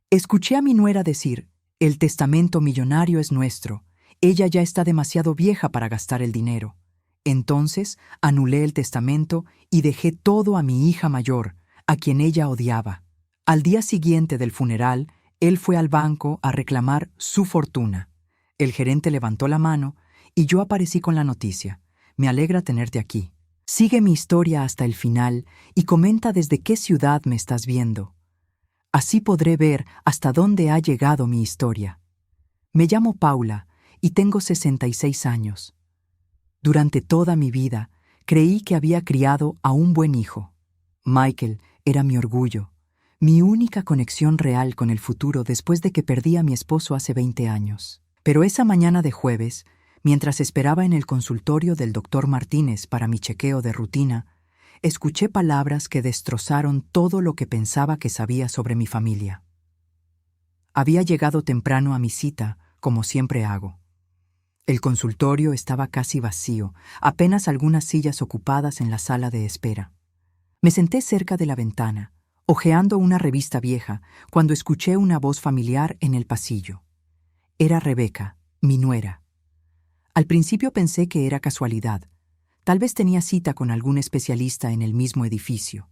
Escuché a mi nuera decir, el testamento millonario es nuestro. Ella ya está demasiado vieja para gastar el dinero. Entonces anulé el testamento y dejé todo a mi hija mayor, a quien ella odiaba. Al día siguiente del funeral, él fue al banco a reclamar su fortuna. El gerente levantó la mano y yo aparecí con la noticia. Me alegra tenerte aquí. Sigue mi historia hasta el final y comenta desde qué ciudad me estás viendo. Así podré ver hasta dónde ha llegado mi historia. Me llamo Paula y tengo 66 años. Durante toda mi vida, creí que había criado a un buen hijo. Michael era mi orgullo, mi única conexión real con el futuro después de que perdí a mi esposo hace 20 años. Pero esa mañana de jueves, mientras esperaba en el consultorio del doctor Martínez para mi chequeo de rutina, escuché palabras que destrozaron todo lo que pensaba que sabía sobre mi familia. Había llegado temprano a mi cita, como siempre hago. El consultorio estaba casi vacío, apenas algunas sillas ocupadas en la sala de espera. Me senté cerca de la ventana, hojeando una revista vieja, cuando escuché una voz familiar en el pasillo. Era Rebeca, mi nuera. Al principio pensé que era casualidad. Tal vez tenía cita con algún especialista en el mismo edificio.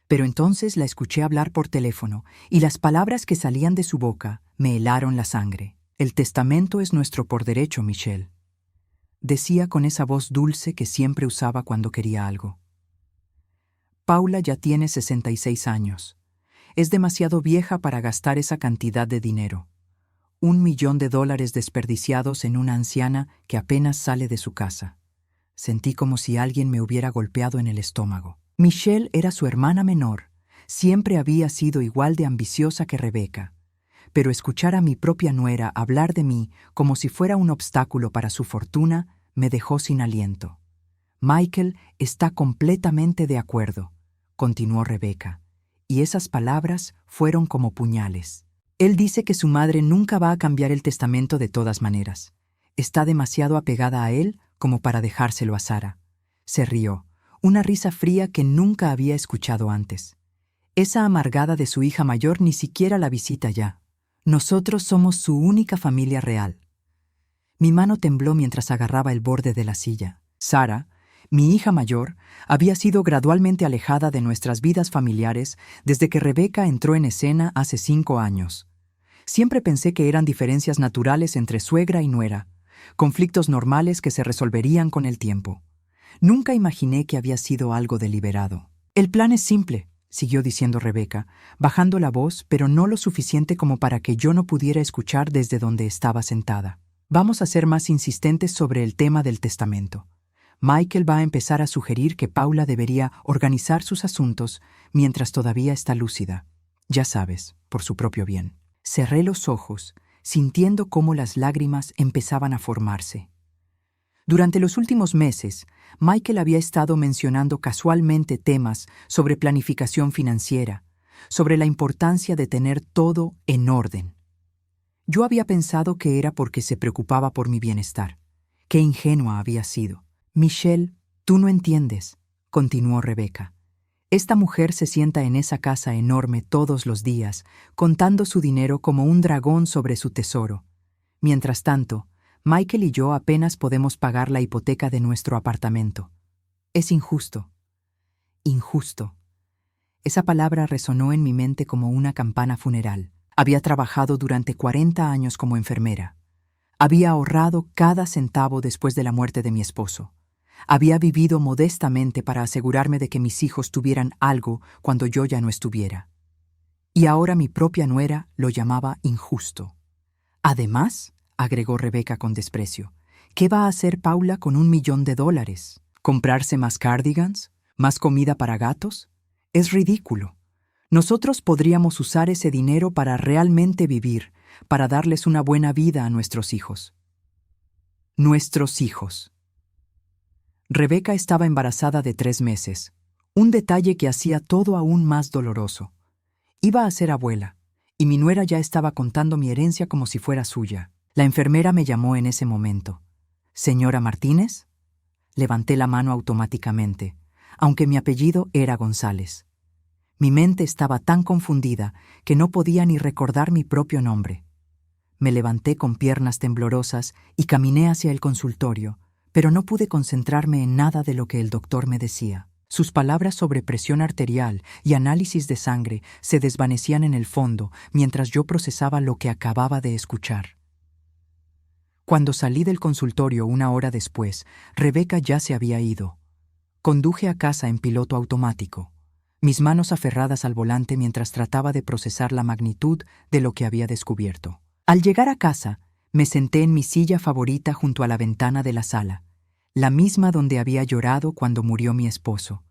Pero entonces la escuché hablar por teléfono y las palabras que salían de su boca me helaron la sangre. El testamento es nuestro por derecho, Michelle. Decía con esa voz dulce que siempre usaba cuando quería algo. Paula ya tiene 66 años. Es demasiado vieja para gastar esa cantidad de dinero. $1 millón desperdiciados en una anciana que apenas sale de su casa. Sentí como si alguien me hubiera golpeado en el estómago. Michelle era su hermana menor. Siempre había sido igual de ambiciosa que Rebeca. Pero escuchar a mi propia nuera hablar de mí como si fuera un obstáculo para su fortuna me dejó sin aliento. Michael está completamente de acuerdo, continuó Rebeca, y esas palabras fueron como puñales. Él dice que su madre nunca va a cambiar el testamento de todas maneras. Está demasiado apegada a él como para dejárselo a Sara. Se rió, una risa fría que nunca había escuchado antes. Esa amargada de su hija mayor ni siquiera la visita ya. Nosotros somos su única familia real. Mi mano tembló mientras agarraba el borde de la silla. Sara, mi hija mayor, había sido gradualmente alejada de nuestras vidas familiares desde que Rebeca entró en escena hace 5 años. Siempre pensé que eran diferencias naturales entre suegra y nuera, conflictos normales que se resolverían con el tiempo. Nunca imaginé que había sido algo deliberado. El plan es simple, siguió diciendo Rebeca, bajando la voz, pero no lo suficiente como para que yo no pudiera escuchar desde donde estaba sentada. Vamos a ser más insistentes sobre el tema del testamento. Michael va a empezar a sugerir que Paula debería organizar sus asuntos mientras todavía está lúcida. Ya sabes, por su propio bien. Cerré los ojos, sintiendo cómo las lágrimas empezaban a formarse. Durante los últimos meses, Michael había estado mencionando casualmente temas sobre planificación financiera, sobre la importancia de tener todo en orden. Yo había pensado que era porque se preocupaba por mi bienestar. Qué ingenua había sido. Michelle, tú no entiendes, continuó Rebeca. Esta mujer se sienta en esa casa enorme todos los días, contando su dinero como un dragón sobre su tesoro. Mientras tanto, Michael y yo apenas podemos pagar la hipoteca de nuestro apartamento. Es injusto. Injusto. Esa palabra resonó en mi mente como una campana funeral. Había trabajado durante 40 años como enfermera. Había ahorrado cada centavo después de la muerte de mi esposo. Había vivido modestamente para asegurarme de que mis hijos tuvieran algo cuando yo ya no estuviera. Y ahora mi propia nuera lo llamaba injusto. Además, agregó Rebeca con desprecio, ¿qué va a hacer Paula con $1 millón? ¿Comprarse más cardigans? ¿Más comida para gatos? Es ridículo. Nosotros podríamos usar ese dinero para realmente vivir, para darles una buena vida a nuestros hijos. Nuestros hijos. Rebeca estaba embarazada de 3 meses, un detalle que hacía todo aún más doloroso. Iba a ser abuela, y mi nuera ya estaba contando mi herencia como si fuera suya. La enfermera me llamó en ese momento. ¿Señora Martínez? Levanté la mano automáticamente, aunque mi apellido era González. Mi mente estaba tan confundida que no podía ni recordar mi propio nombre. Me levanté con piernas temblorosas y caminé hacia el consultorio, pero no pude concentrarme en nada de lo que el doctor me decía. Sus palabras sobre presión arterial y análisis de sangre se desvanecían en el fondo mientras yo procesaba lo que acababa de escuchar. Cuando salí del consultorio 1 hora después, Rebeca ya se había ido. Conduje a casa en piloto automático, mis manos aferradas al volante mientras trataba de procesar la magnitud de lo que había descubierto. Al llegar a casa, me senté en mi silla favorita junto a la ventana de la sala, la misma donde había llorado cuando murió mi esposo,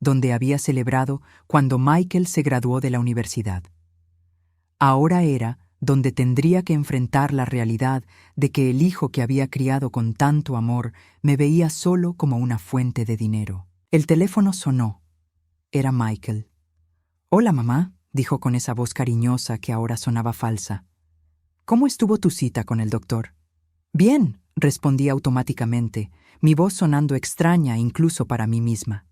donde había celebrado cuando Michael se graduó de la universidad. Ahora era donde tendría que enfrentar la realidad de que el hijo que había criado con tanto amor me veía solo como una fuente de dinero. El teléfono sonó. Era Michael. «Hola, mamá», dijo con esa voz cariñosa que ahora sonaba falsa. «¿Cómo estuvo tu cita con el doctor?» «Bien», respondí automáticamente, mi voz sonando extraña incluso para mí misma.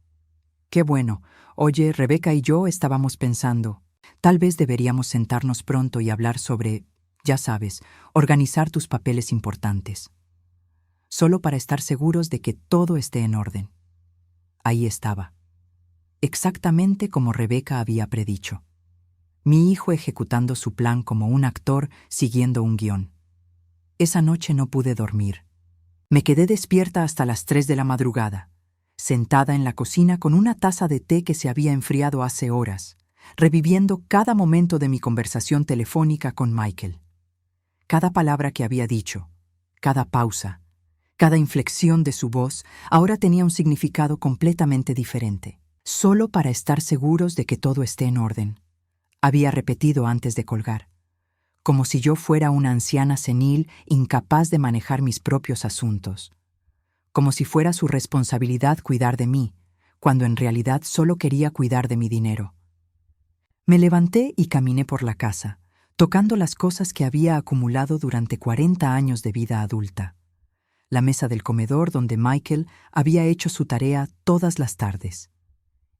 «Qué bueno. Oye, Rebeca y yo estábamos pensando, tal vez deberíamos sentarnos pronto y hablar sobre, ya sabes, organizar tus papeles importantes. Solo para estar seguros de que todo esté en orden». Ahí estaba. Exactamente como Rebeca había predicho. Mi hijo ejecutando su plan como un actor siguiendo un guión. Esa noche no pude dormir. Me quedé despierta hasta las 3 de la madrugada, sentada en la cocina con una taza de té que se había enfriado hace horas, reviviendo cada momento de mi conversación telefónica con Michael. Cada palabra que había dicho, cada pausa, cada inflexión de su voz ahora tenía un significado completamente diferente. Solo para estar seguros de que todo esté en orden, había repetido antes de colgar, como si yo fuera una anciana senil incapaz de manejar mis propios asuntos, como si fuera su responsabilidad cuidar de mí, cuando en realidad solo quería cuidar de mi dinero. Me levanté y caminé por la casa, tocando las cosas que había acumulado durante 40 años de vida adulta. La mesa del comedor donde Michael había hecho su tarea todas las tardes.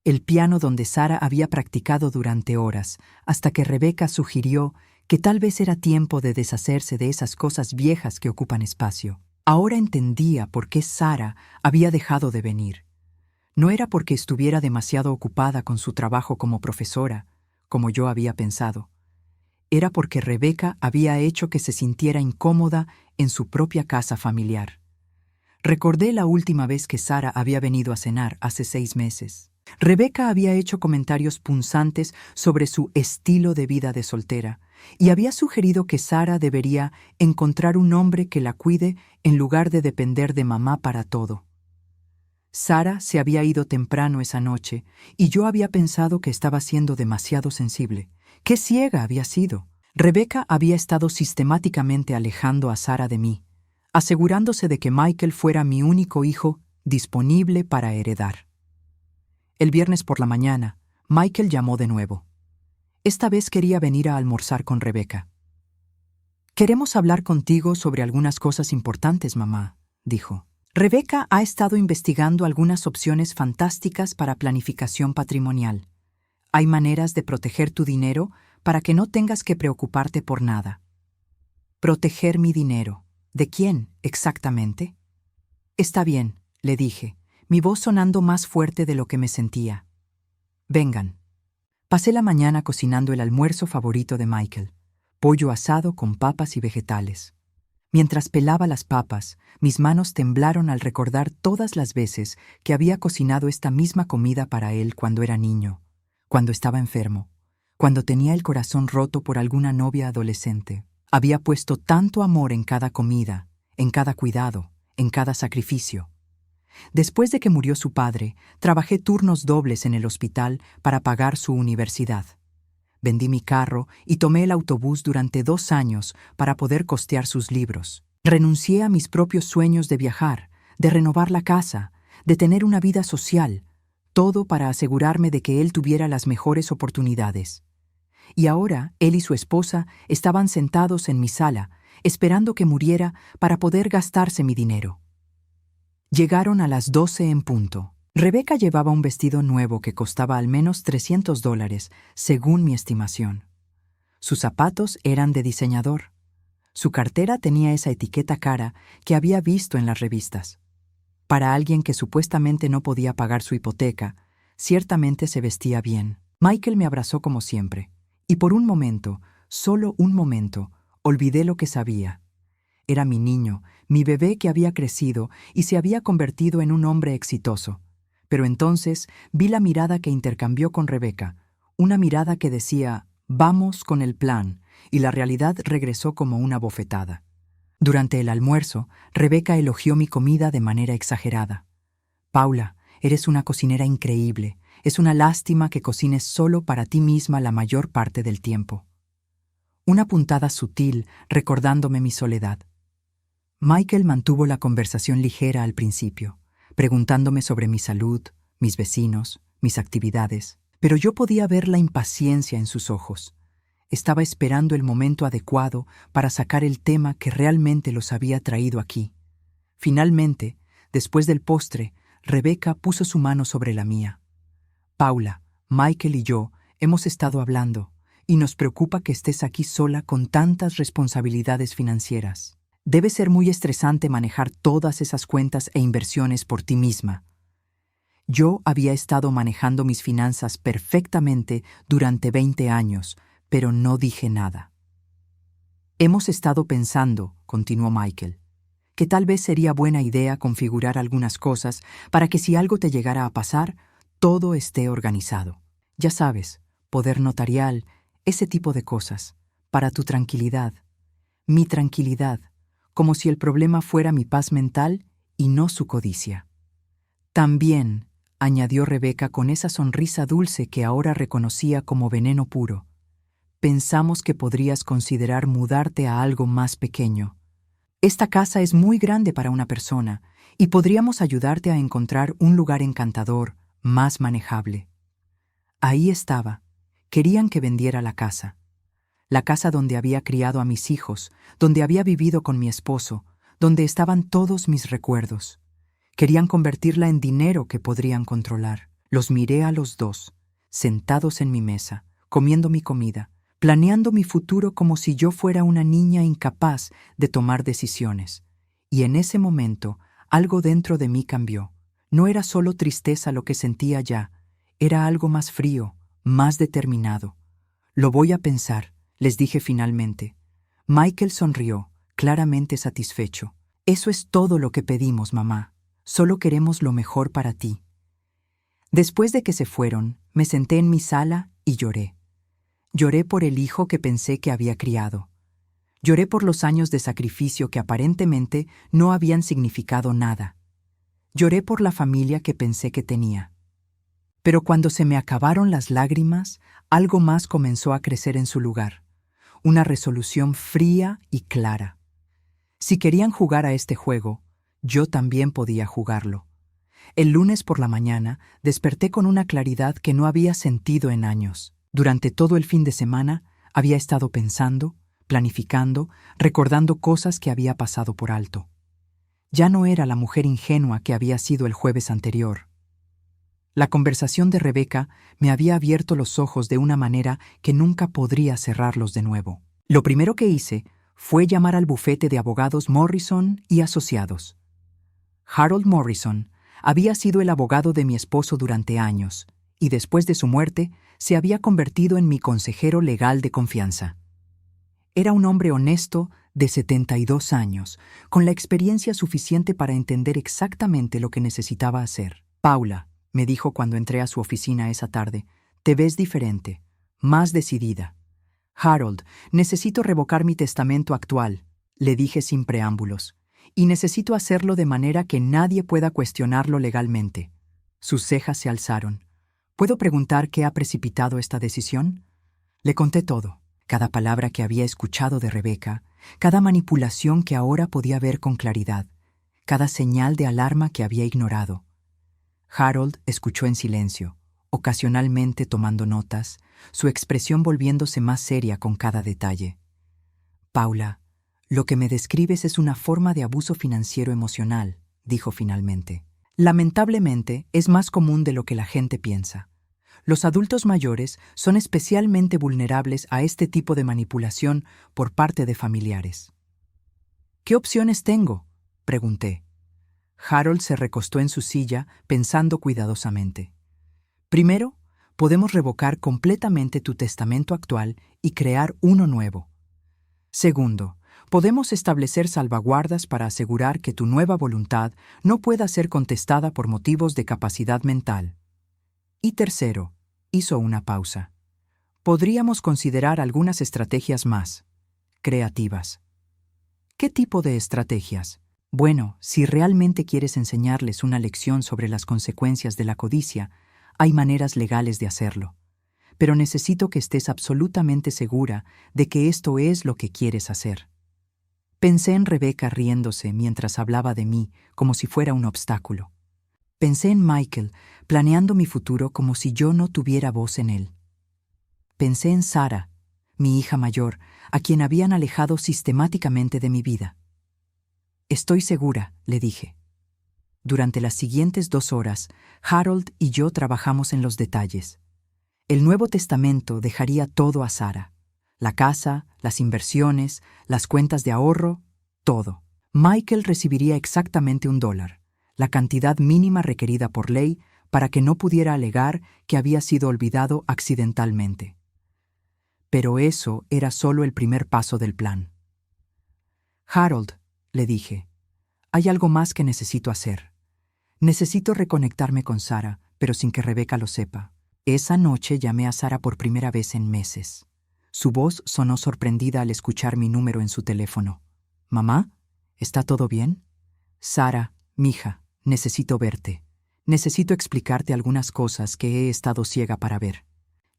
El piano donde Sara había practicado durante horas, hasta que Rebeca sugirió que tal vez era tiempo de deshacerse de esas cosas viejas que ocupan espacio. Ahora entendía por qué Sara había dejado de venir. No era porque estuviera demasiado ocupada con su trabajo como profesora, como yo había pensado. Era porque Rebeca había hecho que se sintiera incómoda en su propia casa familiar. Recordé la última vez que Sara había venido a cenar hace 6 meses. Rebeca había hecho comentarios punzantes sobre su estilo de vida de soltera y había sugerido que Sara debería encontrar un hombre que la cuide en lugar de depender de mamá para todo. Sara se había ido temprano esa noche y yo había pensado que estaba siendo demasiado sensible. ¡Qué ciega había sido! Rebeca había estado sistemáticamente alejando a Sara de mí, asegurándose de que Michael fuera mi único hijo disponible para heredar. El viernes por la mañana, Michael llamó de nuevo. Esta vez quería venir a almorzar con Rebeca. «Queremos hablar contigo sobre algunas cosas importantes, mamá», dijo. Rebeca ha estado investigando algunas opciones fantásticas para planificación patrimonial. Hay maneras de proteger tu dinero para que no tengas que preocuparte por nada. «Proteger mi dinero. ¿De quién, exactamente?» «Está bien», le dije, mi voz sonando más fuerte de lo que me sentía. «Vengan». Pasé la mañana cocinando el almuerzo favorito de Michael, pollo asado con papas y vegetales. Mientras pelaba las papas, mis manos temblaron al recordar todas las veces que había cocinado esta misma comida para él cuando era niño, cuando estaba enfermo, cuando tenía el corazón roto por alguna novia adolescente. Había puesto tanto amor en cada comida, en cada cuidado, en cada sacrificio. Después de que murió su padre, trabajé turnos dobles en el hospital para pagar su universidad. Vendí mi carro y tomé el autobús durante 2 años para poder costear sus libros. Renuncié a mis propios sueños de viajar, de renovar la casa, de tener una vida social, todo para asegurarme de que él tuviera las mejores oportunidades. Y ahora él y su esposa estaban sentados en mi sala, esperando que muriera para poder gastarse mi dinero. Llegaron a las 12 en punto. Rebeca llevaba un vestido nuevo que costaba al menos $300, según mi estimación. Sus zapatos eran de diseñador. Su cartera tenía esa etiqueta cara que había visto en las revistas. Para alguien que supuestamente no podía pagar su hipoteca, ciertamente se vestía bien. Michael me abrazó como siempre, y por un momento, solo un momento, olvidé lo que sabía. Era mi niño, mi bebé que había crecido y se había convertido en un hombre exitoso. Pero entonces vi la mirada que intercambió con Rebeca, una mirada que decía, vamos con el plan, y la realidad regresó como una bofetada. Durante el almuerzo, Rebeca elogió mi comida de manera exagerada. Paula, eres una cocinera increíble. Es una lástima que cocines solo para ti misma la mayor parte del tiempo. Una puntada sutil recordándome mi soledad. Michael mantuvo la conversación ligera al principio, preguntándome sobre mi salud, mis vecinos, mis actividades, pero yo podía ver la impaciencia en sus ojos. Estaba esperando el momento adecuado para sacar el tema que realmente los había traído aquí. Finalmente, después del postre, Rebeca puso su mano sobre la mía. Paula, Michael y yo hemos estado hablando, y nos preocupa que estés aquí sola con tantas responsabilidades financieras. Debe ser muy estresante manejar todas esas cuentas e inversiones por ti misma. Yo había estado manejando mis finanzas perfectamente durante 20 años, pero no dije nada. Hemos estado pensando, continuó Michael, que tal vez sería buena idea configurar algunas cosas para que si algo te llegara a pasar, todo esté organizado. Ya sabes, poder notarial, ese tipo de cosas, para tu tranquilidad, mi tranquilidad, como si el problema fuera mi paz mental y no su codicia. También, añadió Rebeca con esa sonrisa dulce que ahora reconocía como veneno puro, pensamos que podrías considerar mudarte a algo más pequeño. Esta casa es muy grande para una persona y podríamos ayudarte a encontrar un lugar encantador, más manejable. Ahí estaba. Querían que vendiera la casa donde había criado a mis hijos, donde había vivido con mi esposo, donde estaban todos mis recuerdos. Querían convertirla en dinero que podrían controlar. Los miré a los dos, sentados en mi mesa, comiendo mi comida, planeando mi futuro como si yo fuera una niña incapaz de tomar decisiones. Y en ese momento, algo dentro de mí cambió. No era solo tristeza lo que sentía ya, era algo más frío, más determinado. Lo voy a pensar, les dije finalmente. Michael sonrió, claramente satisfecho. Eso es todo lo que pedimos, mamá. Solo queremos lo mejor para ti. Después de que se fueron, me senté en mi sala y lloré. Lloré por el hijo que pensé que había criado. Lloré por los años de sacrificio que aparentemente no habían significado nada. Lloré por la familia que pensé que tenía. Pero cuando se me acabaron las lágrimas, algo más comenzó a crecer en su lugar. Una resolución fría y clara. Si querían jugar a este juego, yo también podía jugarlo. El lunes por la mañana desperté con una claridad que no había sentido en años. Durante todo el fin de semana había estado pensando, planificando, recordando cosas que había pasado por alto. Ya no era la mujer ingenua que había sido el jueves anterior. La conversación de Rebeca me había abierto los ojos de una manera que nunca podría cerrarlos de nuevo. Lo primero que hice fue llamar al bufete de abogados Morrison y Asociados. Harold Morrison había sido el abogado de mi esposo durante años y después de su muerte se había convertido en mi consejero legal de confianza. Era un hombre honesto de 72 años, con la experiencia suficiente para entender exactamente lo que necesitaba hacer. Paula, me dijo cuando entré a su oficina esa tarde, te ves diferente, más decidida. Harold, necesito revocar mi testamento actual, le dije sin preámbulos, y necesito hacerlo de manera que nadie pueda cuestionarlo legalmente. Sus cejas se alzaron. ¿Puedo preguntar qué ha precipitado esta decisión? Le conté todo, cada palabra que había escuchado de Rebeca, cada manipulación que ahora podía ver con claridad, cada señal de alarma que había ignorado. Harold escuchó en silencio, ocasionalmente tomando notas, su expresión volviéndose más seria con cada detalle. Paula, lo que me describes es una forma de abuso financiero emocional, dijo finalmente. Lamentablemente, es más común de lo que la gente piensa. Los adultos mayores son especialmente vulnerables a este tipo de manipulación por parte de familiares. ¿Qué opciones tengo?, pregunté. Harold se recostó en su silla, pensando cuidadosamente. Primero, podemos revocar completamente tu testamento actual y crear uno nuevo. Segundo, podemos establecer salvaguardas para asegurar que tu nueva voluntad no pueda ser contestada por motivos de capacidad mental. Y tercero, hizo una pausa. Podríamos considerar algunas estrategias más creativas. ¿Qué tipo de estrategias? Bueno, si realmente quieres enseñarles una lección sobre las consecuencias de la codicia, hay maneras legales de hacerlo. Pero necesito que estés absolutamente segura de que esto es lo que quieres hacer. Pensé en Rebecca riéndose mientras hablaba de mí como si fuera un obstáculo. Pensé en Michael planeando mi futuro como si yo no tuviera voz en él. Pensé en Sarah, mi hija mayor, a quien habían alejado sistemáticamente de mi vida. Estoy segura, le dije. Durante las siguientes 2 horas, Harold y yo trabajamos en los detalles. El Nuevo Testamento dejaría todo a Sarah. La casa, las inversiones, las cuentas de ahorro, todo. Michael recibiría exactamente $1, la cantidad mínima requerida por ley para que no pudiera alegar que había sido olvidado accidentalmente. Pero eso era solo el primer paso del plan. Harold, le dije, hay algo más que necesito hacer. Necesito reconectarme con Sarah, pero sin que Rebecca lo sepa. Esa noche llamé a Sarah por primera vez en meses. Su voz sonó sorprendida al escuchar mi número en su teléfono. «¿Mamá? ¿Está todo bien?» «Sarah, mija, necesito verte. Necesito explicarte algunas cosas que he estado ciega para ver».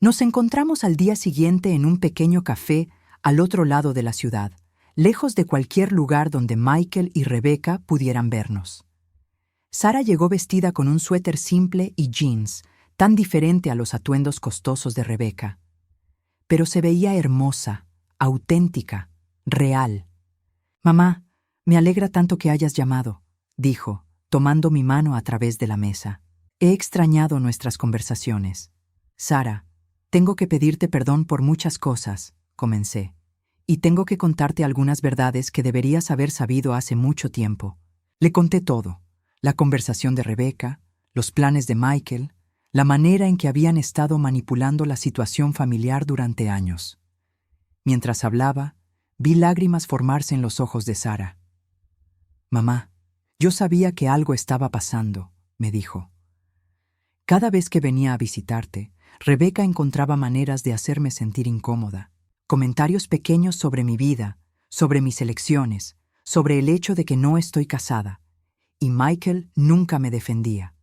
Nos encontramos al día siguiente en un pequeño café al otro lado de la ciudad, lejos de cualquier lugar donde Michael y Rebecca pudieran vernos. Sarah llegó vestida con un suéter simple y jeans, tan diferente a los atuendos costosos de Rebecca. Pero se veía hermosa, auténtica, real. «Mamá, me alegra tanto que hayas llamado», dijo, tomando mi mano a través de la mesa. «He extrañado nuestras conversaciones». «Sarah, tengo que pedirte perdón por muchas cosas», comencé, «y tengo que contarte algunas verdades que deberías haber sabido hace mucho tiempo». Le conté todo, la conversación de Rebecca, los planes de Michael, la manera en que habían estado manipulando la situación familiar durante años. Mientras hablaba, vi lágrimas formarse en los ojos de Sarah. «Mamá, yo sabía que algo estaba pasando», me dijo. «Cada vez que venía a visitarte, Rebecca encontraba maneras de hacerme sentir incómoda. Comentarios pequeños sobre mi vida, sobre mis elecciones, sobre el hecho de que no estoy casada. Y Michael nunca me defendía».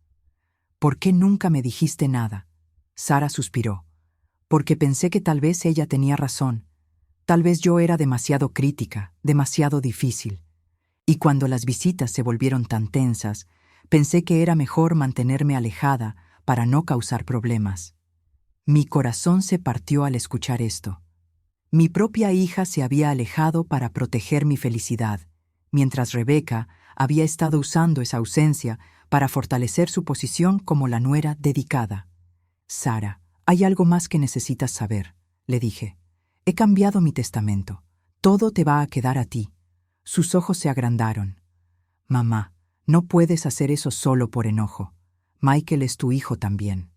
«¿Por qué nunca me dijiste nada?», Sarah suspiró. «Porque pensé que tal vez ella tenía razón. Tal vez yo era demasiado crítica, demasiado difícil. Y cuando las visitas se volvieron tan tensas, pensé que era mejor mantenerme alejada para no causar problemas». Mi corazón se partió al escuchar esto. Mi propia hija se había alejado para proteger mi felicidad, mientras Rebecca había estado usando esa ausencia para fortalecer su posición como la nuera dedicada. «Sarah, hay algo más que necesitas saber», le dije. «He cambiado mi testamento. Todo te va a quedar a ti». Sus ojos se agrandaron. «Mamá, no puedes hacer eso solo por enojo. Michael es tu hijo también».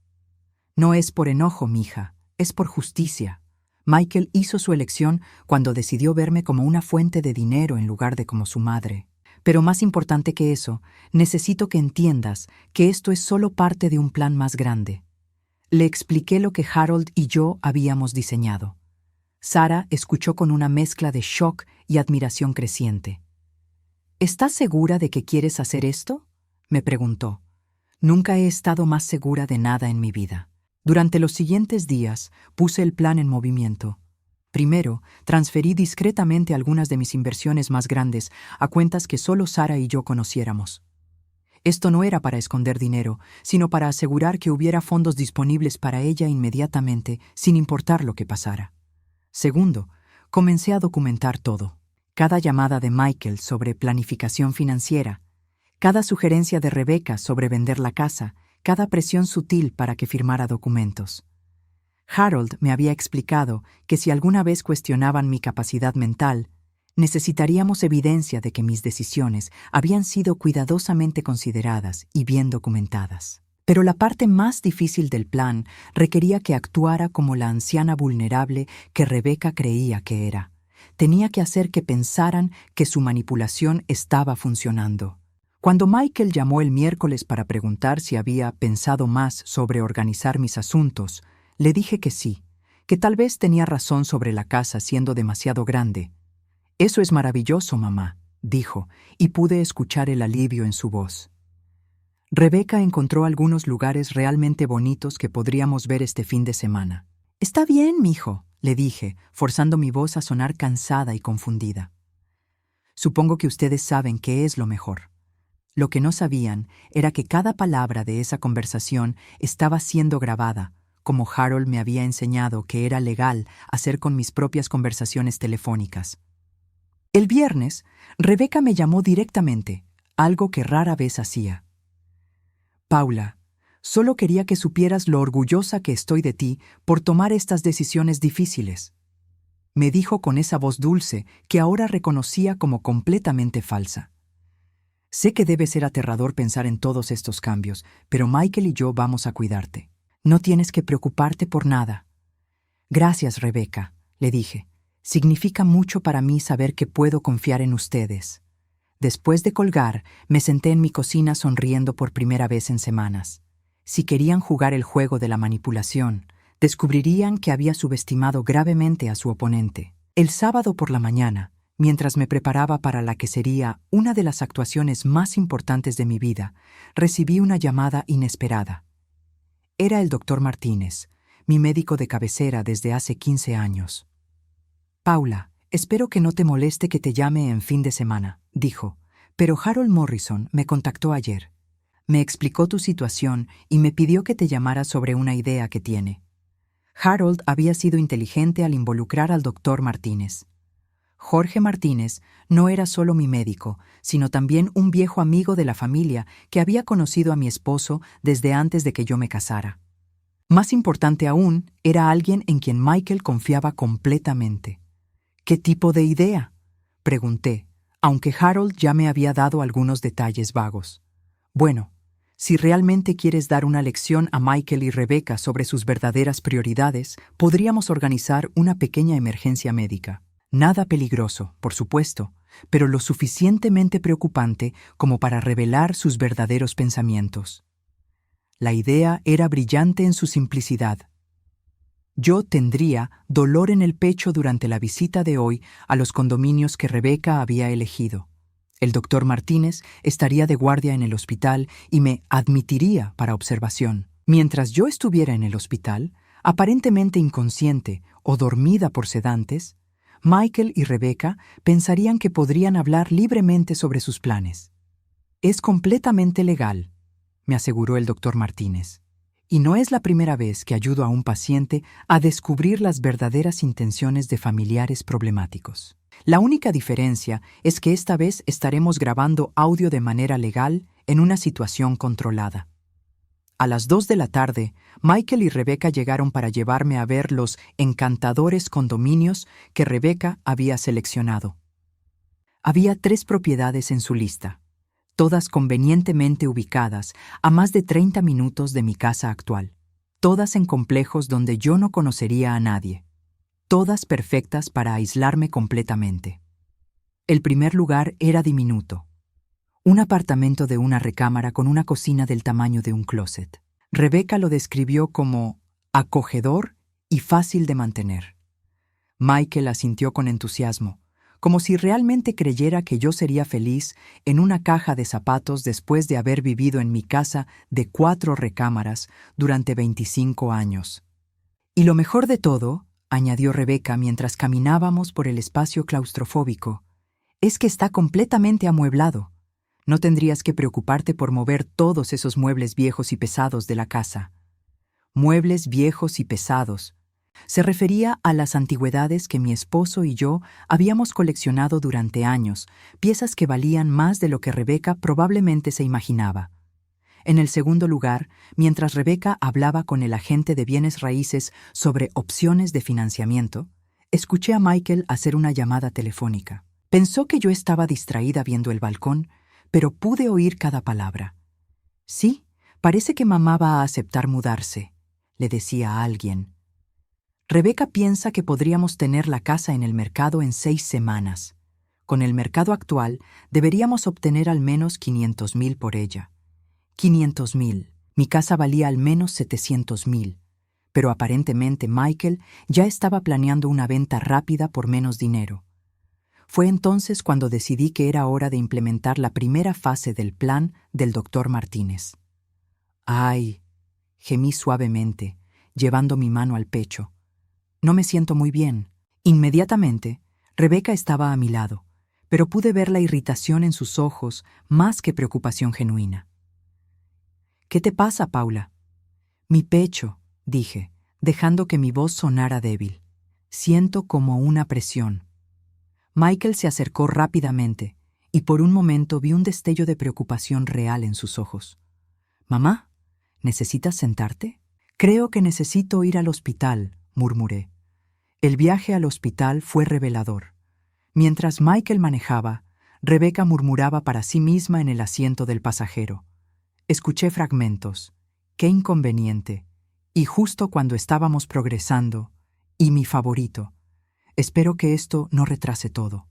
«No es por enojo, mija, es por justicia». Michael hizo su elección cuando decidió verme como una fuente de dinero en lugar de como su madre. Pero más importante que eso, necesito que entiendas que esto es solo parte de un plan más grande. Le expliqué lo que Harold y yo habíamos diseñado. Sarah escuchó con una mezcla de shock y admiración creciente. «¿Estás segura de que quieres hacer esto?», me preguntó. Nunca he estado más segura de nada en mi vida. Durante los siguientes días puse el plan en movimiento. Primero, transferí discretamente algunas de mis inversiones más grandes a cuentas que solo Sarah y yo conociéramos. Esto no era para esconder dinero, sino para asegurar que hubiera fondos disponibles para ella inmediatamente, sin importar lo que pasara. Segundo, comencé a documentar todo. Cada llamada de Michael sobre planificación financiera, Cada sugerencia de Rebeca sobre vender la casa, cada presión sutil para que firmara documentos. Harold me había explicado que si alguna vez cuestionaban mi capacidad mental, necesitaríamos evidencia de que mis decisiones habían sido cuidadosamente consideradas y bien documentadas. Pero la parte más difícil del plan requería que actuara como la anciana vulnerable que Rebeca creía que era. Tenía que hacer que pensaran que su manipulación estaba funcionando. Cuando Michael llamó el miércoles para preguntar si había pensado más sobre organizar mis asuntos, le dije que sí, que tal vez tenía razón sobre la casa siendo demasiado grande. «Eso es maravilloso, mamá», dijo, y pude escuchar el alivio en su voz. Rebeca encontró algunos lugares realmente bonitos que podríamos ver este fin de semana. «Está bien, mijo», le dije, forzando mi voz a sonar cansada y confundida. «Supongo que ustedes saben qué es lo mejor». Lo que no sabían era que cada palabra de esa conversación estaba siendo grabada, como Harold me había enseñado que era legal hacer con mis propias conversaciones telefónicas. El viernes, Rebeca me llamó directamente, algo que rara vez hacía. «Paula, solo quería que supieras lo orgullosa que estoy de ti por tomar estas decisiones difíciles», me dijo con esa voz dulce que ahora reconocía como completamente falsa. «Sé que debe ser aterrador pensar en todos estos cambios, pero Michael y yo vamos a cuidarte. No tienes que preocuparte por nada». «Gracias, Rebeca», le dije. «Significa mucho para mí saber que puedo confiar en ustedes». Después de colgar, me senté en mi cocina sonriendo por primera vez en semanas. Si querían jugar el juego de la manipulación, descubrirían que había subestimado gravemente a su oponente. El sábado por la mañana, mientras me preparaba para la que sería una de las actuaciones más importantes de mi vida, recibí una llamada inesperada. Era el doctor Martínez, mi médico de cabecera desde hace 15 años. «Paula, espero que no te moleste que te llame en fin de semana», dijo, «pero Harold Morrison me contactó ayer. Me explicó tu situación y me pidió que te llamara sobre una idea que tiene». Harold había sido inteligente al involucrar al doctor Martínez. Jorge Martínez no era solo mi médico, sino también un viejo amigo de la familia que había conocido a mi esposo desde antes de que yo me casara. Más importante aún, era alguien en quien Michael confiaba completamente. «¿Qué tipo de idea?», pregunté, aunque Harold ya me había dado algunos detalles vagos. «Bueno, si realmente quieres dar una lección a Michael y Rebeca sobre sus verdaderas prioridades, podríamos organizar una pequeña emergencia médica. Nada peligroso, por supuesto, pero lo suficientemente preocupante como para revelar sus verdaderos pensamientos». La idea era brillante en su simplicidad. Yo tendría dolor en el pecho durante la visita de hoy a los condominios que Rebeca había elegido. El doctor Martínez estaría de guardia en el hospital y me admitiría para observación. Mientras yo estuviera en el hospital, aparentemente inconsciente o dormida por sedantes, Michael y Rebeca pensarían que podrían hablar libremente sobre sus planes. «Es completamente legal», me aseguró el doctor Martínez. «Y no es la primera vez que ayudo a un paciente a descubrir las verdaderas intenciones de familiares problemáticos. La única diferencia es que esta vez estaremos grabando audio de manera legal en una situación controlada». A las 2 de la tarde, Michael y Rebeca llegaron para llevarme a ver los encantadores condominios que Rebeca había seleccionado. Había 3 propiedades en su lista, todas convenientemente ubicadas a más de 30 minutos de mi casa actual, todas en complejos donde yo no conocería a nadie, todas perfectas para aislarme completamente. El primer lugar era diminuto, un apartamento de una recámara con una cocina del tamaño de un closet. Rebeca lo describió como acogedor y fácil de mantener. Michael asintió con entusiasmo, como si realmente creyera que yo sería feliz en una caja de zapatos después de haber vivido en mi casa de 4 recámaras durante 25 años. «Y lo mejor de todo», añadió Rebeca mientras caminábamos por el espacio claustrofóbico, «es que está completamente amueblado. No tendrías que preocuparte por mover todos esos muebles viejos y pesados de la casa». Muebles viejos y pesados. Se refería a las antigüedades que mi esposo y yo habíamos coleccionado durante años, piezas que valían más de lo que Rebeca probablemente se imaginaba. En el segundo lugar, mientras Rebeca hablaba con el agente de bienes raíces sobre opciones de financiamiento, escuché a Michael hacer una llamada telefónica. Pensó que yo estaba distraída viendo el balcón, pero pude oír cada palabra. Sí, parece que mamá va a aceptar mudarse, le decía a alguien. Rebeca piensa que podríamos tener la casa en el mercado en 6 semanas. Con el mercado actual, deberíamos obtener al menos 500,000 por ella. 500,000. Mi casa valía al menos 700,000. Pero aparentemente Michael ya estaba planeando una venta rápida por menos dinero. Fue entonces cuando decidí que era hora de implementar la primera fase del plan del Dr. Martínez. ¡Ay!, gemí suavemente, llevando mi mano al pecho. No me siento muy bien. Inmediatamente, Rebeca estaba a mi lado, pero pude ver la irritación en sus ojos más que preocupación genuina. ¿Qué te pasa, Paula? Mi pecho, dije, dejando que mi voz sonara débil. Siento como una presión. Michael se acercó rápidamente, y por un momento vi un destello de preocupación real en sus ojos. «Mamá, ¿necesitas sentarte?» «Creo que necesito ir al hospital», murmuré. El viaje al hospital fue revelador. Mientras Michael manejaba, Rebeca murmuraba para sí misma en el asiento del pasajero. Escuché fragmentos. «Qué inconveniente». Y justo cuando estábamos progresando, y mi favorito, «Espero que esto no retrase todo».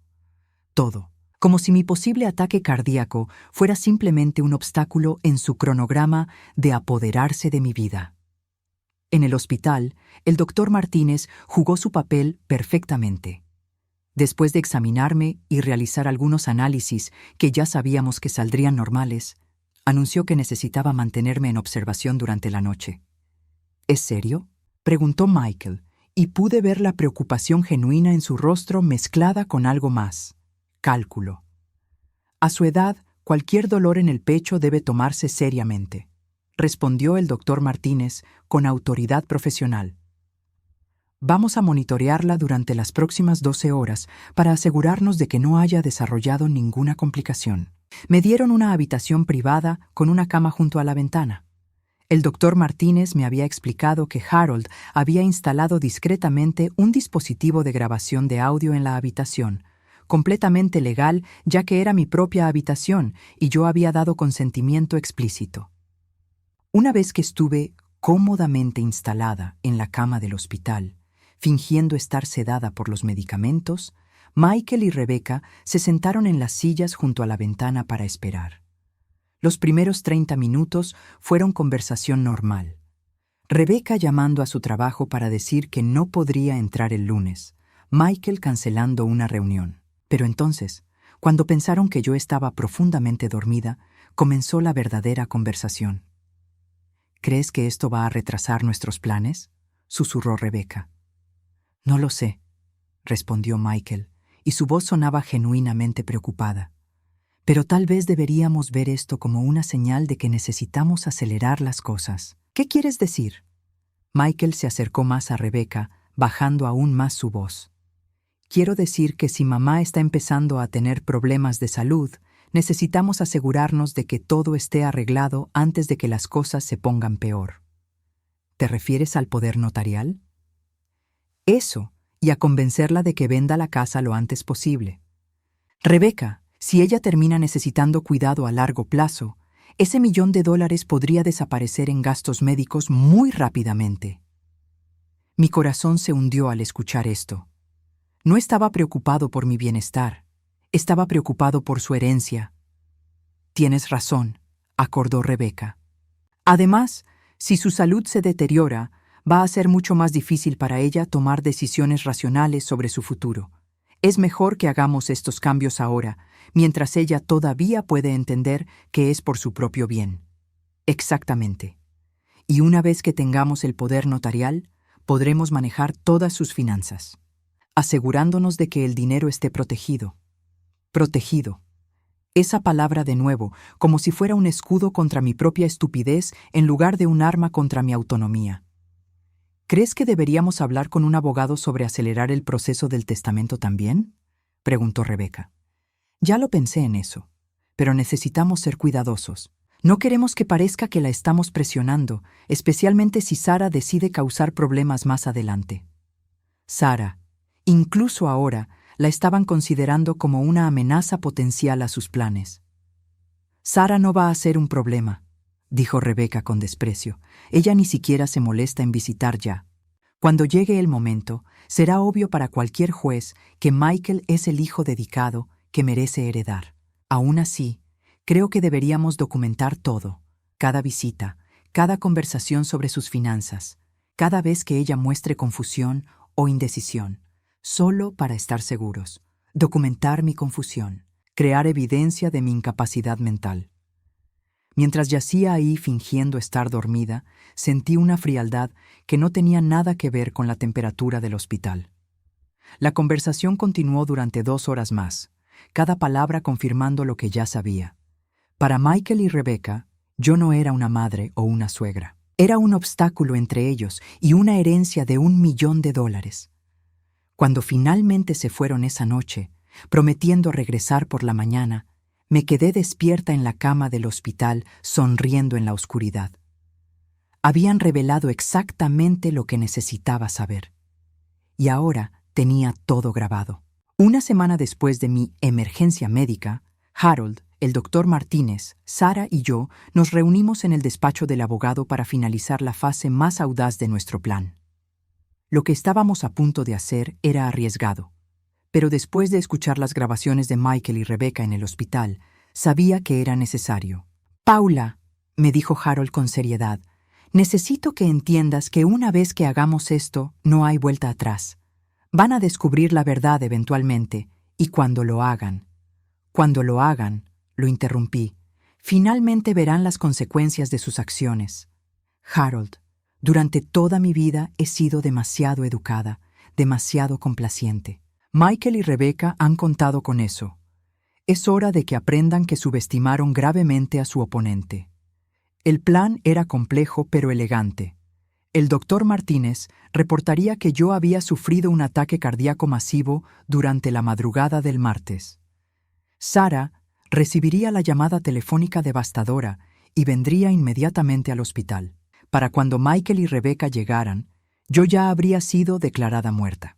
Todo. Como si mi posible ataque cardíaco fuera simplemente un obstáculo en su cronograma de apoderarse de mi vida. En el hospital, el Dr. Martínez jugó su papel perfectamente. Después de examinarme y realizar algunos análisis que ya sabíamos que saldrían normales, anunció que necesitaba mantenerme en observación durante la noche. ¿Es serio?, preguntó Michael, y pude ver la preocupación genuina en su rostro mezclada con algo más. Cálculo. A su edad, cualquier dolor en el pecho debe tomarse seriamente, respondió el Dr. Martínez con autoridad profesional. Vamos a monitorearla durante las próximas 12 horas para asegurarnos de que no haya desarrollado ninguna complicación. Me dieron una habitación privada con una cama junto a la ventana. El Dr. Martínez me había explicado que Harold había instalado discretamente un dispositivo de grabación de audio en la habitación, completamente legal ya que era mi propia habitación y yo había dado consentimiento explícito. Una vez que estuve cómodamente instalada en la cama del hospital, fingiendo estar sedada por los medicamentos, Michael y Rebeca se sentaron en las sillas junto a la ventana para esperar. Los primeros 30 minutos fueron conversación normal. Rebeca llamando a su trabajo para decir que no podría entrar el lunes, Michael cancelando una reunión. Pero entonces, cuando pensaron que yo estaba profundamente dormida, comenzó la verdadera conversación. «¿Crees que esto va a retrasar nuestros planes?», susurró Rebeca. «No lo sé», respondió Michael, y su voz sonaba genuinamente preocupada. «Pero tal vez deberíamos ver esto como una señal de que necesitamos acelerar las cosas». «¿Qué quieres decir?». Michael se acercó más a Rebeca, bajando aún más su voz. «Quiero decir que si mamá está empezando a tener problemas de salud, necesitamos asegurarnos de que todo esté arreglado antes de que las cosas se pongan peor». «¿Te refieres al poder notarial?». «Eso, y a convencerla de que venda la casa lo antes posible. Rebeca, si ella termina necesitando cuidado a largo plazo, ese $1,000,000 podría desaparecer en gastos médicos muy rápidamente». Mi corazón se hundió al escuchar esto. No estaba preocupado por mi bienestar, estaba preocupado por su herencia. «Tienes razón», acordó Rebeca. «Además, si su salud se deteriora, va a ser mucho más difícil para ella tomar decisiones racionales sobre su futuro. Es mejor que hagamos estos cambios ahora, mientras ella todavía puede entender que es por su propio bien». «Exactamente. Y una vez que tengamos el poder notarial, podremos manejar todas sus finanzas, asegurándonos de que el dinero esté protegido». Protegido. Esa palabra de nuevo, como si fuera un escudo contra mi propia estupidez en lugar de un arma contra mi autonomía. ¿Crees que deberíamos hablar con un abogado sobre acelerar el proceso del testamento también?, preguntó Rebeca. Ya lo pensé en eso, pero necesitamos ser cuidadosos. No queremos que parezca que la estamos presionando, especialmente si Sara decide causar problemas más adelante. Sara, incluso ahora, la estaban considerando como una amenaza potencial a sus planes. Sara no va a ser un problema, dijo Rebeca con desprecio. Ella ni siquiera se molesta en visitar ya. Cuando llegue el momento, será obvio para cualquier juez que Michael es el hijo dedicado que merece heredar. Aún así, creo que deberíamos documentar todo, cada visita, cada conversación sobre sus finanzas, cada vez que ella muestre confusión o indecisión, solo para estar seguros. Documentar mi confusión, crear evidencia de mi incapacidad mental. Mientras yacía ahí fingiendo estar dormida, sentí una frialdad que no tenía nada que ver con la temperatura del hospital. La conversación continuó durante 2 horas más, cada palabra confirmando lo que ya sabía. Para Michael y Rebeca, yo no era una madre o una suegra. Era un obstáculo entre ellos y una herencia de $1 millón. Cuando finalmente se fueron esa noche, prometiendo regresar por la mañana, me quedé despierta en la cama del hospital, sonriendo en la oscuridad. Habían revelado exactamente lo que necesitaba saber. Y ahora tenía todo grabado. Una semana después de mi emergencia médica, Harold, el doctor Martínez, Sara y yo nos reunimos en el despacho del abogado para finalizar la fase más audaz de nuestro plan. Lo que estábamos a punto de hacer era arriesgado, pero después de escuchar las grabaciones de Michael y Rebeca en el hospital, sabía que era necesario. «Paula», me dijo Harold con seriedad, «necesito que entiendas que una vez que hagamos esto, no hay vuelta atrás. Van a descubrir la verdad eventualmente, y cuando lo hagan, lo interrumpí, finalmente verán las consecuencias de sus acciones. Harold, durante toda mi vida he sido demasiado educada, demasiado complaciente. Michael y Rebeca han contado con eso. Es hora de que aprendan que subestimaron gravemente a su oponente. El plan era complejo pero elegante. El doctor Martínez reportaría que yo había sufrido un ataque cardíaco masivo durante la madrugada del martes. Sara recibiría la llamada telefónica devastadora y vendría inmediatamente al hospital. Para cuando Michael y Rebeca llegaran, yo ya habría sido declarada muerta.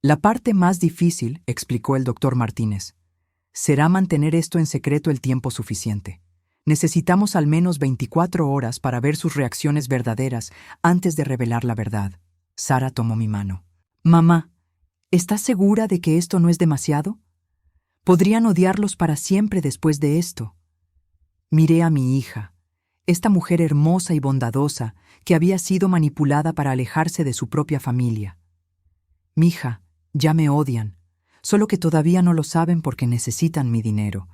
La parte más difícil, explicó el doctor Martínez, será mantener esto en secreto el tiempo suficiente. Necesitamos al menos 24 horas para ver sus reacciones verdaderas antes de revelar la verdad. Sara tomó mi mano. «Mamá, ¿estás segura de que esto no es demasiado? Podrían odiarlos para siempre después de esto». Miré a mi hija, esta mujer hermosa y bondadosa que había sido manipulada para alejarse de su propia familia. «Mija, ya me odian, solo que todavía no lo saben porque necesitan mi dinero.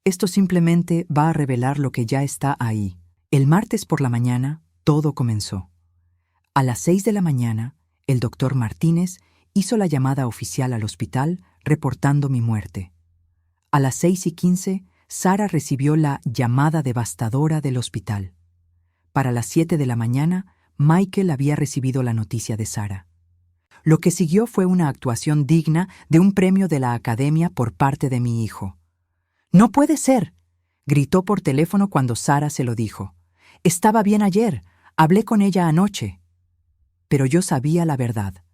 Esto simplemente va a revelar lo que ya está ahí». El martes por la mañana, todo comenzó. A las 6 de la mañana, el doctor Martínez hizo la llamada oficial al hospital reportando mi muerte. A las 6:15, Sara recibió la llamada devastadora del hospital. Para las 7 de la mañana, Michael había recibido la noticia de Sara. Lo que siguió fue una actuación digna de un premio de la Academia por parte de mi hijo. «¡No puede ser!», gritó por teléfono cuando Sara se lo dijo. «Estaba bien ayer, hablé con ella anoche». Pero yo sabía la verdad.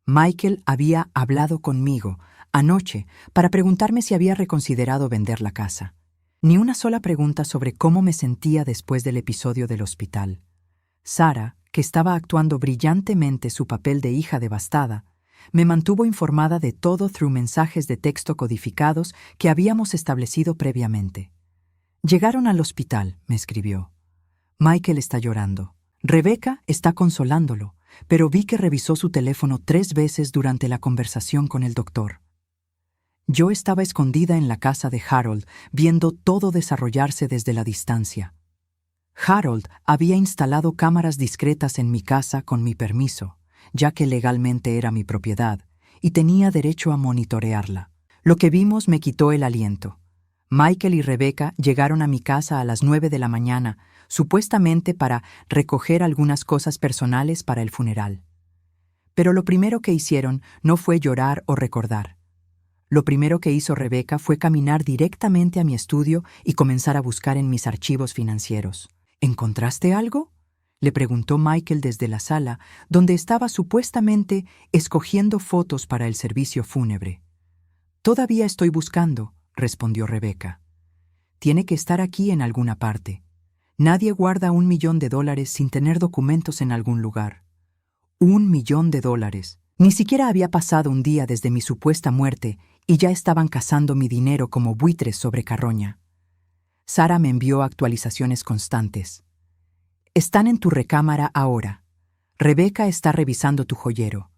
Michael había hablado conmigo anoche para preguntarme si había reconsiderado vender la casa. Ni una sola pregunta sobre cómo me sentía después del episodio del hospital. Sara, que estaba actuando brillantemente su papel de hija devastada, me mantuvo informada de todo through mensajes de texto codificados que habíamos establecido previamente. «Llegaron al hospital», me escribió. «Michael está llorando. Rebeca está consolándolo, pero vi que revisó su teléfono 3 veces durante la conversación con el doctor». Yo estaba escondida en la casa de Harold, viendo todo desarrollarse desde la distancia. Harold había instalado cámaras discretas en mi casa con mi permiso, ya que legalmente era mi propiedad, y tenía derecho a monitorearla. Lo que vimos me quitó el aliento. Michael y Rebeca llegaron a mi casa a las 9 de la mañana, supuestamente para recoger algunas cosas personales para el funeral. Pero lo primero que hicieron no fue llorar o recordar. Lo primero que hizo Rebeca fue caminar directamente a mi estudio y comenzar a buscar en mis archivos financieros. ¿Encontraste algo?, le preguntó Michael desde la sala, donde estaba supuestamente escogiendo fotos para el servicio fúnebre. «Todavía estoy buscando», respondió Rebeca. «Tiene que estar aquí en alguna parte. Nadie guarda $1 millón sin tener documentos en algún lugar». $1 millón. Ni siquiera había pasado un día desde mi supuesta muerte y ya estaban cazando mi dinero como buitres sobre carroña. Sara me envió actualizaciones constantes. «Están en tu recámara ahora. Rebeca está revisando tu joyero.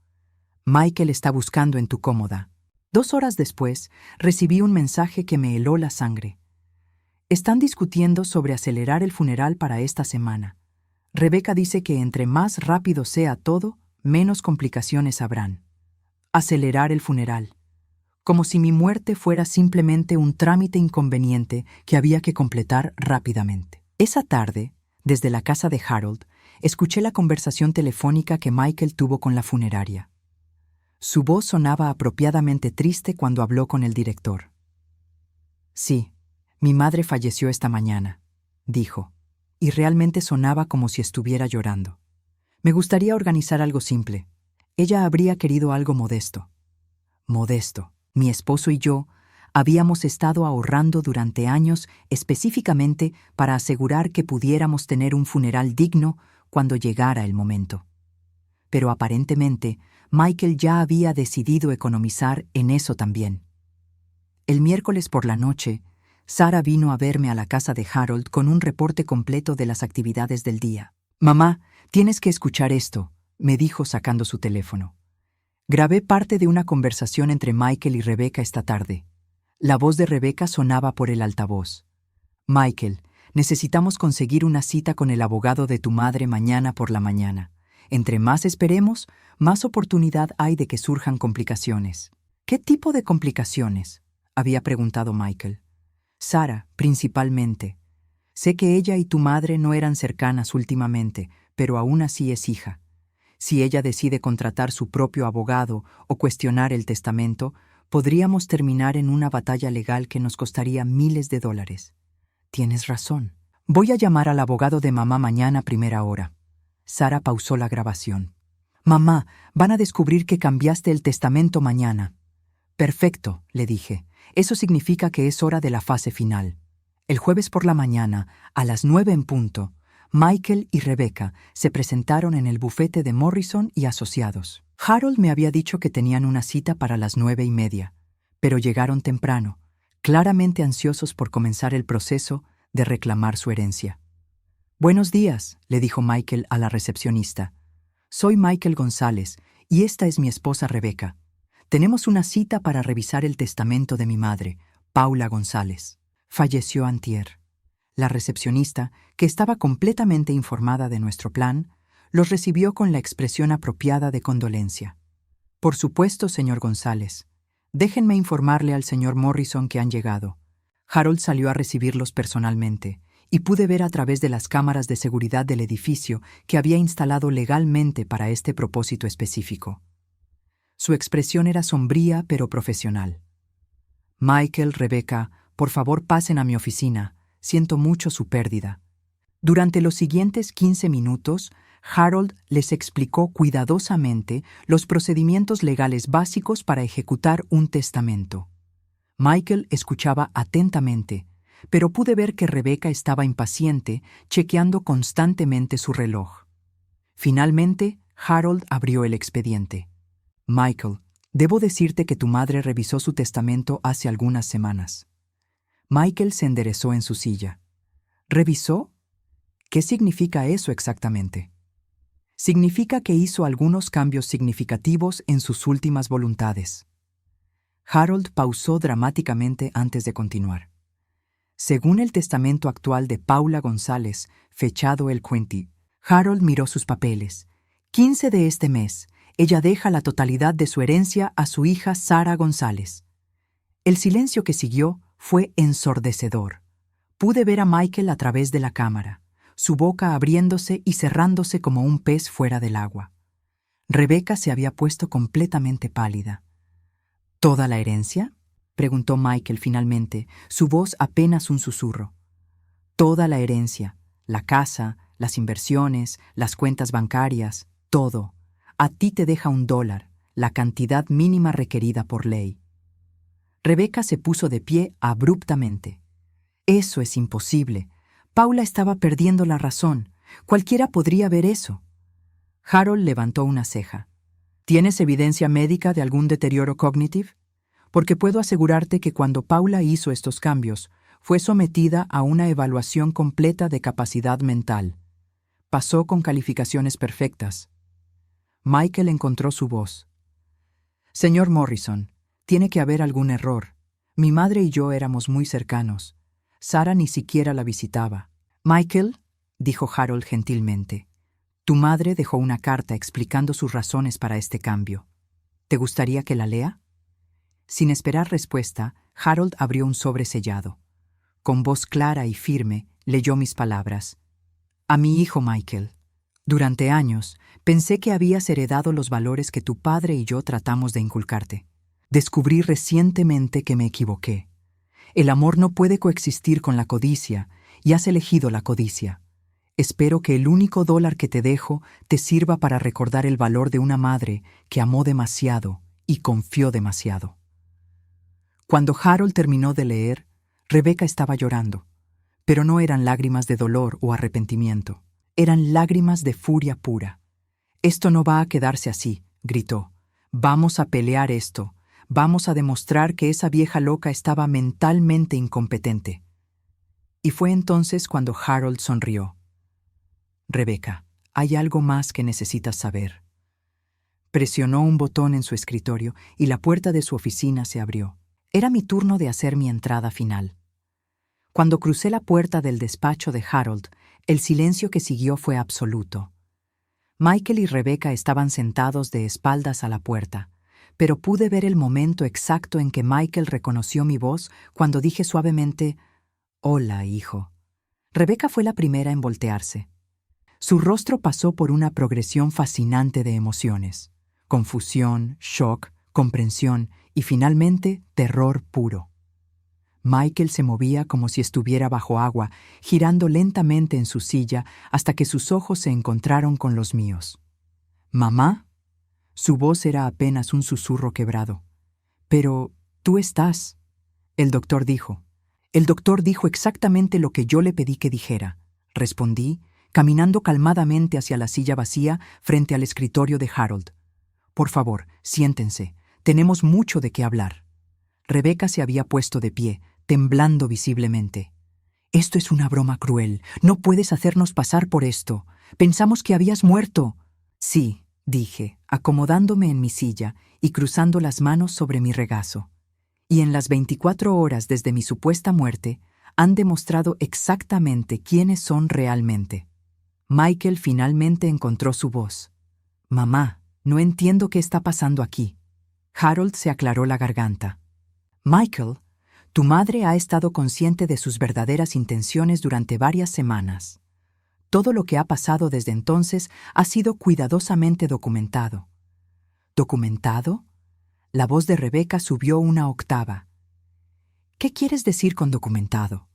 Michael está buscando en tu cómoda». 2 horas después, recibí un mensaje que me heló la sangre. «Están discutiendo sobre acelerar el funeral para esta semana. Rebeca dice que entre más rápido sea todo, menos complicaciones habrán. Acelerar el funeral. Como si mi muerte fuera simplemente un trámite inconveniente que había que completar rápidamente». Esa tarde, desde la casa de Harold, escuché la conversación telefónica que Michael tuvo con la funeraria. Su voz sonaba apropiadamente triste cuando habló con el director. «Sí, mi madre falleció esta mañana», dijo, y realmente sonaba como si estuviera llorando. «Me gustaría organizar algo simple. Ella habría querido algo modesto». Modesto. Mi esposo y yo habíamos estado ahorrando durante años específicamente para asegurar que pudiéramos tener un funeral digno cuando llegara el momento. Pero aparentemente, Michael ya había decidido economizar en eso también. El miércoles por la noche, Sara vino a verme a la casa de Harold con un reporte completo de las actividades del día. «Mamá, tienes que escuchar esto», me dijo sacando su teléfono. Grabé parte de una conversación entre Michael y Rebeca esta tarde. La voz de Rebeca sonaba por el altavoz. «Michael, necesitamos conseguir una cita con el abogado de tu madre mañana por la mañana. Entre más esperemos, más oportunidad hay de que surjan complicaciones». «¿Qué tipo de complicaciones?», había preguntado Michael. «Sara, principalmente. Sé que ella y tu madre no eran cercanas últimamente, pero aún así es hija. Si ella decide contratar su propio abogado o cuestionar el testamento, podríamos terminar en una batalla legal que nos costaría miles de dólares». «Tienes razón. Voy a llamar al abogado de mamá mañana a primera hora». Sara pausó la grabación. «Mamá, van a descubrir que cambiaste el testamento mañana». «Perfecto», le dije. «Eso significa que es hora de la fase final». El jueves por la mañana, a las 9 en punto, Michael y Rebeca se presentaron en el bufete de Morrison y Asociados. Harold me había dicho que tenían una cita para las 9:30, pero llegaron temprano, claramente ansiosos por comenzar el proceso de reclamar su herencia. «Buenos días», le dijo Michael a la recepcionista. «Soy Michael González y esta es mi esposa Rebeca. Tenemos una cita para revisar el testamento de mi madre, Paula González. Falleció antier». La recepcionista, que estaba completamente informada de nuestro plan, los recibió con la expresión apropiada de condolencia. «Por supuesto, señor González. Déjenme informarle al señor Morrison que han llegado». Harold salió a recibirlos personalmente, y pude ver a través de las cámaras de seguridad del edificio que había instalado legalmente para este propósito específico. Su expresión era sombría pero profesional. «Michael, Rebeca, por favor pasen a mi oficina. Siento mucho su pérdida». Durante los siguientes 15 minutos, Harold les explicó cuidadosamente los procedimientos legales básicos para ejecutar un testamento. Michael escuchaba atentamente, pero pude ver que Rebeca estaba impaciente, chequeando constantemente su reloj. Finalmente, Harold abrió el expediente. «Michael, debo decirte que tu madre revisó su testamento hace algunas semanas». Michael se enderezó en su silla. «¿Revisó? ¿Qué significa eso exactamente?» «Significa que hizo algunos cambios significativos en sus últimas voluntades». Harold pausó dramáticamente antes de continuar. «Según el testamento actual de Paula González, fechado el 20, Harold miró sus papeles. 15 de este mes, ella deja la totalidad de su herencia a su hija Sara González». El silencio que siguió fue ensordecedor. Pude ver a Michael a través de la cámara. su boca abriéndose y cerrándose como un pez fuera del agua. Rebeca se había puesto completamente pálida. ¿Toda la herencia?, preguntó Michael finalmente, su voz apenas un susurro. Toda la herencia, la casa, las inversiones, las cuentas bancarias, todo. A ti te deja $1, la cantidad mínima requerida por ley. Rebeca se puso de pie abruptamente. Eso es imposible. Paula estaba perdiendo la razón. Cualquiera podría ver eso. Harold levantó una ceja. ¿Tienes evidencia médica de algún deterioro cognitivo? Porque puedo asegurarte que cuando Paula hizo estos cambios, fue sometida a una evaluación completa de capacidad mental. Pasó con calificaciones perfectas. Michael encontró su voz. Señor Morrison, tiene que haber algún error. Mi madre y yo éramos muy cercanos. Sara ni siquiera la visitaba. Michael, dijo Harold gentilmente, tu madre dejó una carta explicando sus razones para este cambio. ¿Te gustaría que la lea? Sin esperar respuesta, Harold abrió un sobre sellado. Con voz clara y firme, leyó mis palabras. A mi hijo Michael. Durante años, pensé que habías heredado los valores que tu padre y yo tratamos de inculcarte. Descubrí recientemente que me equivoqué. El amor no puede coexistir con la codicia, y has elegido la codicia. Espero que el único $1 que te dejo te sirva para recordar el valor de una madre que amó demasiado y confió demasiado. Cuando Harold terminó de leer, Rebeca estaba llorando, pero no eran lágrimas de dolor o arrepentimiento, eran lágrimas de furia pura. «Esto no va a quedarse así», gritó. «Vamos a pelear esto. Vamos a demostrar que esa vieja loca estaba mentalmente incompetente». Y fue entonces cuando Harold sonrió. «Rebeca, hay algo más que necesitas saber». Presionó un botón en su escritorio y la puerta de su oficina se abrió. Era mi turno de hacer mi entrada final. Cuando crucé la puerta del despacho de Harold, el silencio que siguió fue absoluto. Michael y Rebeca estaban sentados de espaldas a la puerta, pero pude ver el momento exacto en que Michael reconoció mi voz cuando dije suavemente, «Hola, hijo». Rebeca fue la primera en voltearse. Su rostro pasó por una progresión fascinante de emociones: confusión, shock, comprensión y finalmente terror puro. Michael se movía como si estuviera bajo agua, girando lentamente en su silla hasta que sus ojos se encontraron con los míos. «¿Mamá?» Su voz era apenas un susurro quebrado. «Pero tú estás», el doctor dijo. «El doctor dijo exactamente lo que yo le pedí que dijera», respondí, caminando calmadamente hacia la silla vacía frente al escritorio de Harold. «Por favor, siéntense. Tenemos mucho de qué hablar». Rebeca se había puesto de pie, temblando visiblemente. «Esto es una broma cruel. No puedes hacernos pasar por esto. Pensamos que habías muerto». «Sí», dije, acomodándome en mi silla y cruzando las manos sobre mi regazo. «Y en las 24 horas desde mi supuesta muerte, han demostrado exactamente quiénes son realmente». Michael finalmente encontró su voz. «Mamá, no entiendo qué está pasando aquí». Harold se aclaró la garganta. «Michael, tu madre ha estado consciente de sus verdaderas intenciones durante varias semanas. Todo lo que ha pasado desde entonces ha sido cuidadosamente documentado». «¿Documentado?» La voz de Rebeca subió una octava. «¿Qué quieres decir con documentado?»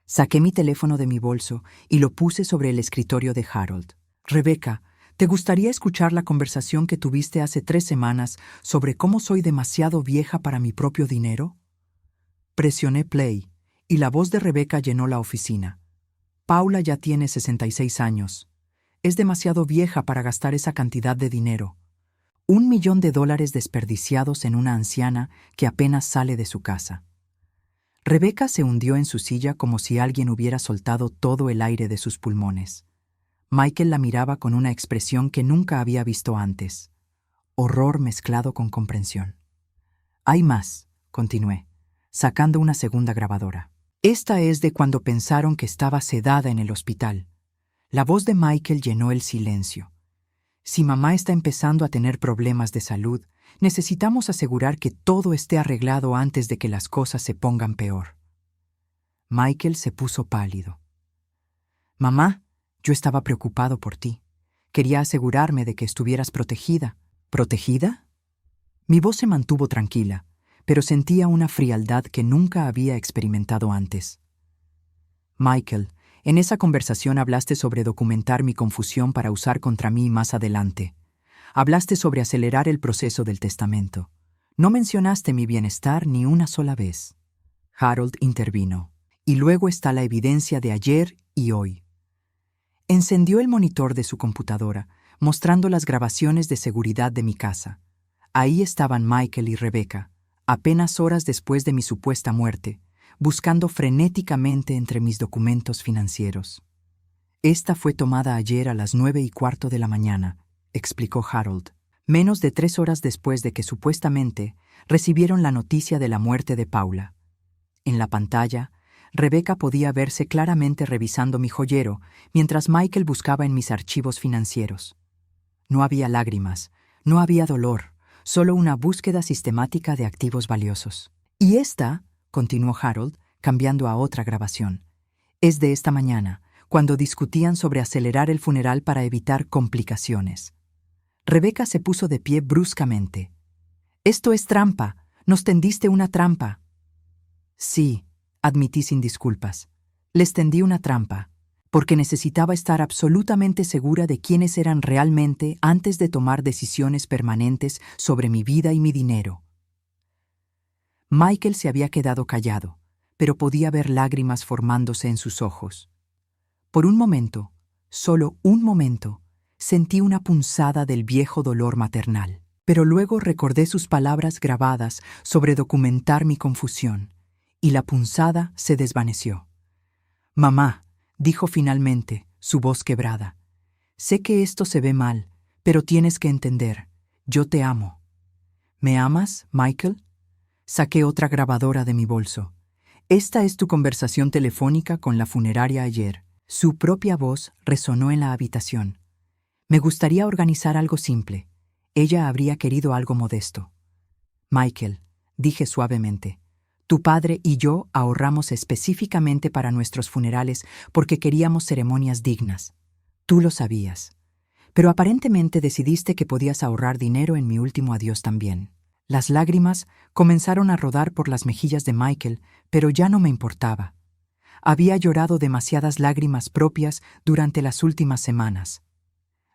Saqué mi teléfono de mi bolso y lo puse sobre el escritorio de Harold. «Rebeca, ¿te gustaría escuchar la conversación que tuviste hace 3 semanas sobre cómo soy demasiado vieja para mi propio dinero?» Presioné play y la voz de Rebeca llenó la oficina. «Paula ya tiene 66 años. Es demasiado vieja para gastar esa cantidad de dinero. $1 millón desperdiciados en una anciana que apenas sale de su casa». Rebeca se hundió en su silla como si alguien hubiera soltado todo el aire de sus pulmones. Michael la miraba con una expresión que nunca había visto antes: horror mezclado con comprensión. «Hay más», continué, sacando una segunda grabadora. «Esta es de cuando pensaron que estaba sedada en el hospital». La voz de Michael llenó el silencio. «Si mamá está empezando a tener problemas de salud, necesitamos asegurar que todo esté arreglado antes de que las cosas se pongan peor». Michael se puso pálido. «Mamá, Yo estaba preocupado por ti. Quería asegurarme de que estuvieras protegida. ¿Protegida? Mi voz se mantuvo tranquila, pero sentía una frialdad que nunca había experimentado antes. Michael, en esa conversación hablaste sobre documentar mi confusión para usar contra mí más adelante. Hablaste sobre acelerar el proceso del testamento. No mencionaste mi bienestar ni una sola vez. Harold intervino. Y luego está la evidencia de ayer y hoy. Encendió el monitor de su computadora, mostrando las grabaciones de seguridad de mi casa. Ahí estaban Michael y Rebecca, apenas horas después de mi supuesta muerte, buscando frenéticamente entre mis documentos financieros. Esta fue tomada ayer a las 9:15 de la mañana, explicó Harold, menos de 3 horas después de que supuestamente recibieron la noticia de la muerte de Paula. En la pantalla, Rebecca podía verse claramente revisando mi joyero mientras Michael buscaba en mis archivos financieros. No había lágrimas, no había dolor, solo una búsqueda sistemática de activos valiosos. Y esta, continuó Harold, cambiando a otra grabación, es de esta mañana, cuando discutían sobre acelerar el funeral para evitar complicaciones. Rebecca se puso de pie bruscamente. «Esto es trampa. Nos tendiste una trampa». «Sí», admití sin disculpas. «Les tendí una trampa, porque necesitaba estar absolutamente segura de quiénes eran realmente antes de tomar decisiones permanentes sobre mi vida y mi dinero». Michael se había quedado callado, pero podía ver lágrimas formándose en sus ojos. Por un momento, solo un momento, sentí una punzada del viejo dolor maternal, pero luego recordé sus palabras grabadas sobre documentar mi confusión, y la punzada se desvaneció. «Mamá», dijo finalmente, su voz quebrada, «sé que esto se ve mal, pero tienes que entender, yo te amo». «¿Me amas, Michael?». Saqué otra grabadora de mi bolso. «Esta es tu conversación telefónica con la funeraria ayer». Su propia voz resonó en la habitación. «Me gustaría organizar algo simple. Ella habría querido algo modesto». «Michael», dije suavemente, «tu padre y yo ahorramos específicamente para nuestros funerales porque queríamos ceremonias dignas. Tú lo sabías. Pero aparentemente decidiste que podías ahorrar dinero en mi último adiós también». Las lágrimas comenzaron a rodar por las mejillas de Michael, pero ya no me importaba. Había llorado demasiadas lágrimas propias durante las últimas semanas.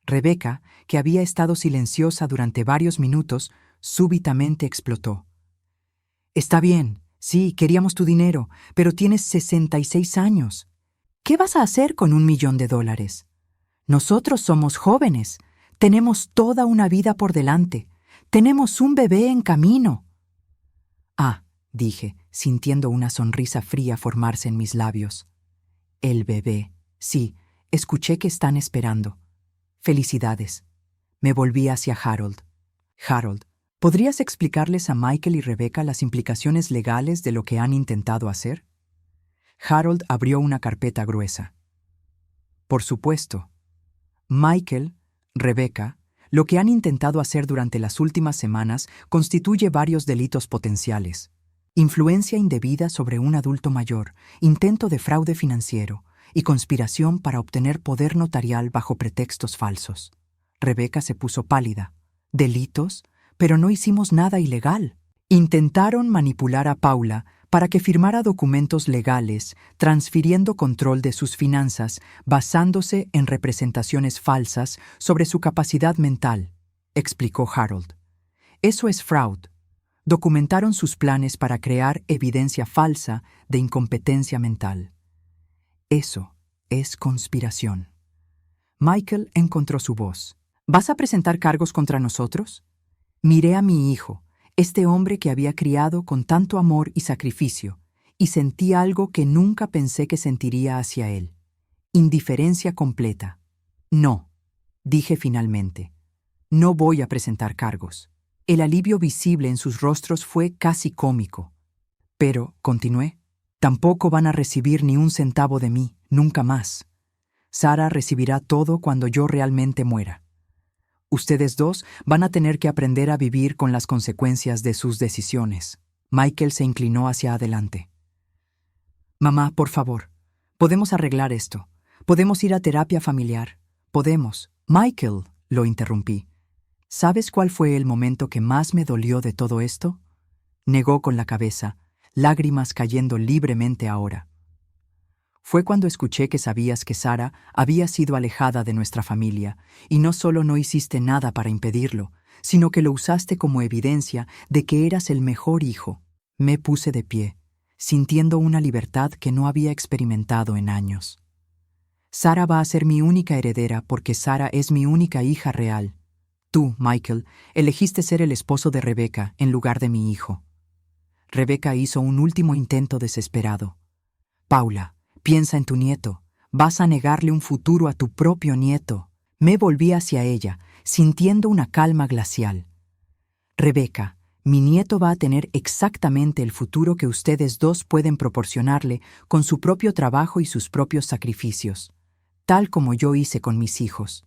Rebecca, que había estado silenciosa durante varios minutos, súbitamente explotó. «Está bien, sí, queríamos tu dinero, pero tienes 66 años. ¿Qué vas a hacer con $1.000.000? Nosotros somos jóvenes, tenemos toda una vida por delante, tenemos un bebé en camino». «Ah», dije, sintiendo una sonrisa fría formarse en mis labios. «El bebé. Sí, escuché que están esperando. Felicidades». Me volví hacia Harold. «Harold, ¿podrías explicarles a Michael y Rebecca las implicaciones legales de lo que han intentado hacer?» Harold abrió una carpeta gruesa. «Por supuesto. Michael, Rebecca, lo que han intentado hacer durante las últimas semanas constituye varios delitos potenciales. Influencia indebida sobre un adulto mayor, intento de fraude financiero y conspiración para obtener poder notarial bajo pretextos falsos». Rebecca se puso pálida. «¿Delitos? Pero no hicimos nada ilegal». «Intentaron manipular a Paula para que firmara documentos legales, transfiriendo control de sus finanzas basándose en representaciones falsas sobre su capacidad mental», explicó Harold. «Eso es fraude. Documentaron sus planes para crear evidencia falsa de incompetencia mental. Eso es conspiración». Michael encontró su voz. «¿Vas a presentar cargos contra nosotros?» Miré a mi hijo, este hombre que había criado con tanto amor y sacrificio, y sentí algo que nunca pensé que sentiría hacia él. Indiferencia completa. «No», dije finalmente. «No voy a presentar cargos». El alivio visible en sus rostros fue casi cómico. «Pero», continué, «tampoco van a recibir ni un centavo de mí, nunca más. Sara recibirá todo cuando yo realmente muera. Ustedes dos van a tener que aprender a vivir con las consecuencias de sus decisiones». Michael se inclinó hacia adelante. «Mamá, por favor, podemos arreglar esto. Podemos ir a terapia familiar. Podemos. Michael, lo interrumpí. ¿Sabes cuál fue el momento que más me dolió de todo esto? Negó con la cabeza, lágrimas cayendo libremente ahora. Fue cuando escuché que sabías que Sara había sido alejada de nuestra familia, y no solo no hiciste nada para impedirlo, sino que lo usaste como evidencia de que eras el mejor hijo. Me puse de pie, sintiendo una libertad que no había experimentado en años. Sara va a ser mi única heredera porque Sara es mi única hija real. Tú, Michael, elegiste ser el esposo de Rebecca en lugar de mi hijo. Rebecca hizo un último intento desesperado. Paula, piensa en tu nieto. Vas a negarle un futuro a tu propio nieto. Me volví hacia ella, sintiendo una calma glacial. Rebecca, mi nieto va a tener exactamente el futuro que ustedes dos pueden proporcionarle con su propio trabajo y sus propios sacrificios, tal como yo hice con mis hijos.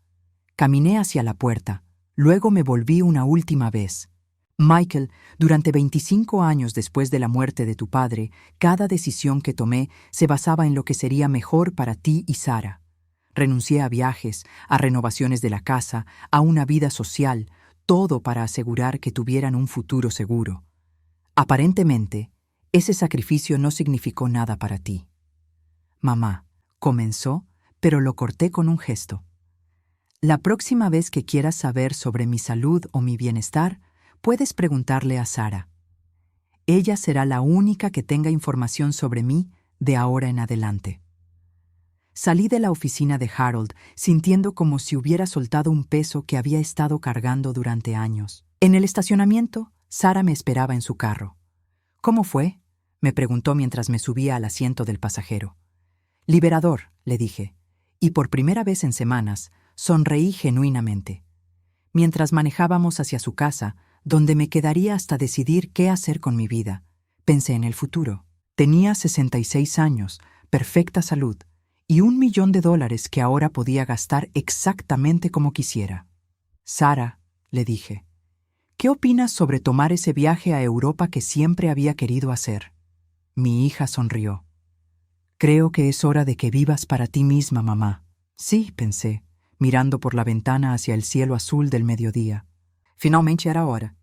Caminé hacia la puerta, luego me volví una última vez. Michael, durante 25 años después de la muerte de tu padre, cada decisión que tomé se basaba en lo que sería mejor para ti y Sara. Renuncié a viajes, a renovaciones de la casa, a una vida social, todo para asegurar que tuvieran un futuro seguro. Aparentemente, ese sacrificio no significó nada para ti. Mamá, comenzó, pero lo corté con un gesto. La próxima vez que quieras saber sobre mi salud o mi bienestar, puedes preguntarle a Sara. Ella será la única que tenga información sobre mí de ahora en adelante. Salí de la oficina de Harold sintiendo como si hubiera soltado un peso que había estado cargando durante años. En el estacionamiento, Sara me esperaba en su carro. ¿Cómo fue?, me preguntó mientras me subía al asiento del pasajero. Liberador, le dije, y por primera vez en semanas, sonreí genuinamente. Mientras manejábamos hacia su casa, donde me quedaría hasta decidir qué hacer con mi vida, pensé en el futuro. Tenía 66 años, perfecta salud, y $1 millón que ahora podía gastar exactamente como quisiera. Sara, le dije, ¿qué opinas sobre tomar ese viaje a Europa que siempre había querido hacer? Mi hija sonrió. Creo que es hora de que vivas para ti misma, mamá. Sí, pensé, mirando por la ventana hacia el cielo azul del mediodía. Finalmente era hora.